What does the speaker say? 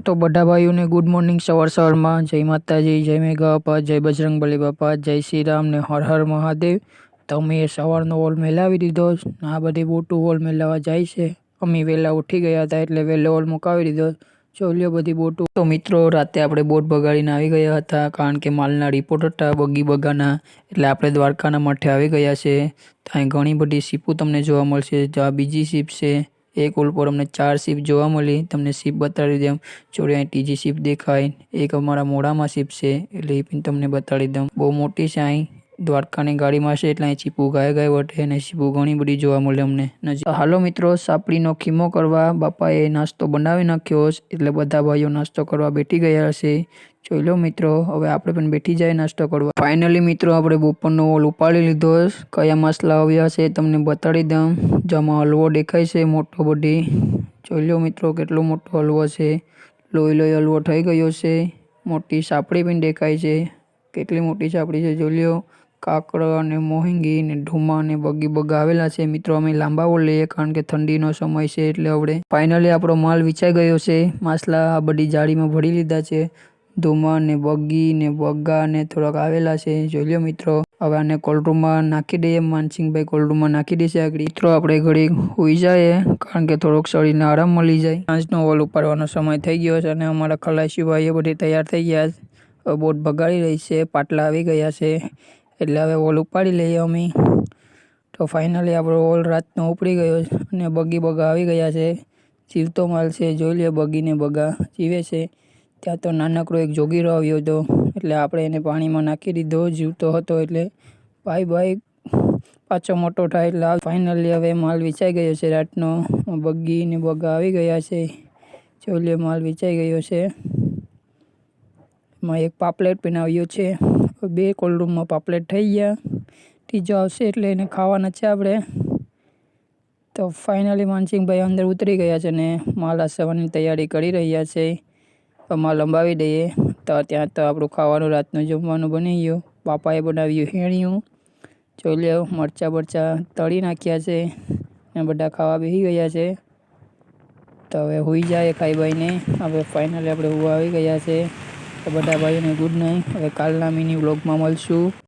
तो बड़ा भाइयों ने गुड मॉर्निंग सवार सवार में जय माताजी, जय मेघा बापा, जय बजरंगबली बापा, जय श्री राम ने हर हर महादेव। तो अमे सवारनो वोल मेलावी दीधो। आ बधी बोटू वोल मेलावा जाय छे। अमे वेला उठी गया था एटले वेलो वोल मुकावी दीधो। चोलियो बधी बोटू। तो मित्रों राते आपणे बोट बगाड़ीने आवी गया हता कारण के मालना रिपोर्ट हता बगी बगाना एटले आपणे द्वारकाना मठे आवी गया छे। ત્યાં ઘણી બધી સીપો તમને જોવા મળશે। જો આ બીજી સીપ છે। एक ओल पर अमने 4 सीप जोवा मळी। तमने सीप बताड़ी देम। जोड़े अहीं तीजी सीप देखाय। एक अमारा मोढामां सीप छे એટલે એ પણ તમને બતાડી દઉં। બહુ મોટી છે અહીં દ્વારકાની ગાડીમાં છે એટલે અહીં ચીપુ ગાય ગાય વટે અને ચીપુ ઘણી બધી જોવા મળે અમને નજીક। હાલો મિત્રો સાપડીનો ખીમો કરવા બાપાએ નાસ્તો બનાવી નાખ્યો એટલે બધા ભાઈઓ નાસ્તો કરવા બેઠી ગયા હશે। જોઈ લો મિત્રો હવે આપણે પણ બેઠી જાય નાસ્તો કરવા। ફાઇનલી મિત્રો આપણે બપોરનો ઓલ ઉપાડી લીધો। કયા મસલા આવ્યા છે તમને બતાડી દઉં। જેમાં હલવો દેખાય છે મોટો બધી। જોઈ લો મિત્રો કેટલો મોટો હલવો છે। લોહી લોહી હલવો થઈ ગયો છે। મોટી સાપડી પણ દેખાય છે। કેટલી મોટી સાપડી છે જોઈ લો। કાકડા અને મોહિંગી ને ઢુમા ને બગી બગા આવેલા છે। મિત્રો અમે લાંબા ઓલ લઈએ કારણ કે ઠંડીનો સમય છે એટલે હવે ફાઇનલી આપણો માલ વિચાઈ ગયો છે। માસલા આ બધી જાળીમાં ભરી લીધા છે। ધુમા ને બગી ને બગા ને થોડાક આવેલા છે જોઈ લો મિત્રો। હવે આને કોલ્ડરૂમમાં નાખી દઈએ। માનસિંહભાઈ કોલ્ડરૂમમાં નાખી દેશે આગળ। મિત્રો આપણે ઘડી હોઈ જાય કારણ કે થોડોક શરીરને આરામ મળી જાય। સાંજનો વોલ ઉપાડવાનો સમય થઈ ગયો છે અને અમારા ખલાસી ભાઈઓ બધી તૈયાર થઈ ગયા છે। હવે બોટ બગાડી રહી છે। પાટલા આવી ગયા છે એટલે હવે વોલ ઉપાડી લઈએ અમે। તો ફાઇનલી આપણો વોલ રાતનો ઉપડી ગયો અને બગી બગા આવી ગયા છે। જીવતો માલ છે જોઈ લે। બગી ને બગા જીવે છે। ત્યાં તો નાનકડો એક જોગીરો આવ્યો હતો એટલે આપણે એને પાણીમાં નાખી દીધો। જીવતો હતો એટલે ભાઈ ભાઈ પાછો મોટો થાય એટલે ફાઇનલી હવે માલ વિચાઈ ગયો છે રાતનો। બગી ને બગા આવી ગયા છે જોઈ લે। માલ વિચાઈ ગયો છે। એમાં એક પાપલેટ પણ આવ્યો છે। બે કોલ્ડરૂમમાં પાપલેટ થઈ ગયા। ત્રીજો આવશે એટલે એને ખાવાના છે આપણે। તો ફાઇનલી માનસિંહભાઈ અંદર ઉતરી ગયા છે ને માલ આસવાની તૈયારી કરી રહ્યા છે। માલ લંબાવી દઈએ તો ત્યાં તો આપણું ખાવાનું રાતનું જમવાનું બની ગયું। બાપાએ બનાવ્યું હેણિયું જોઈ લો। મરચાં બરચાં તળી નાખ્યા છે ને બધા ખાવા બેસી ગયા છે। તો હવે હોઈ જાય ખાઈ ભાઈને। હવે ફાઇનલી આપણે હોવા આવી ગયા છે। તો બધા ભાઈઓને ગુડ નાઇટ। હવે કાલના મિની વ્લોગમાં મળશું।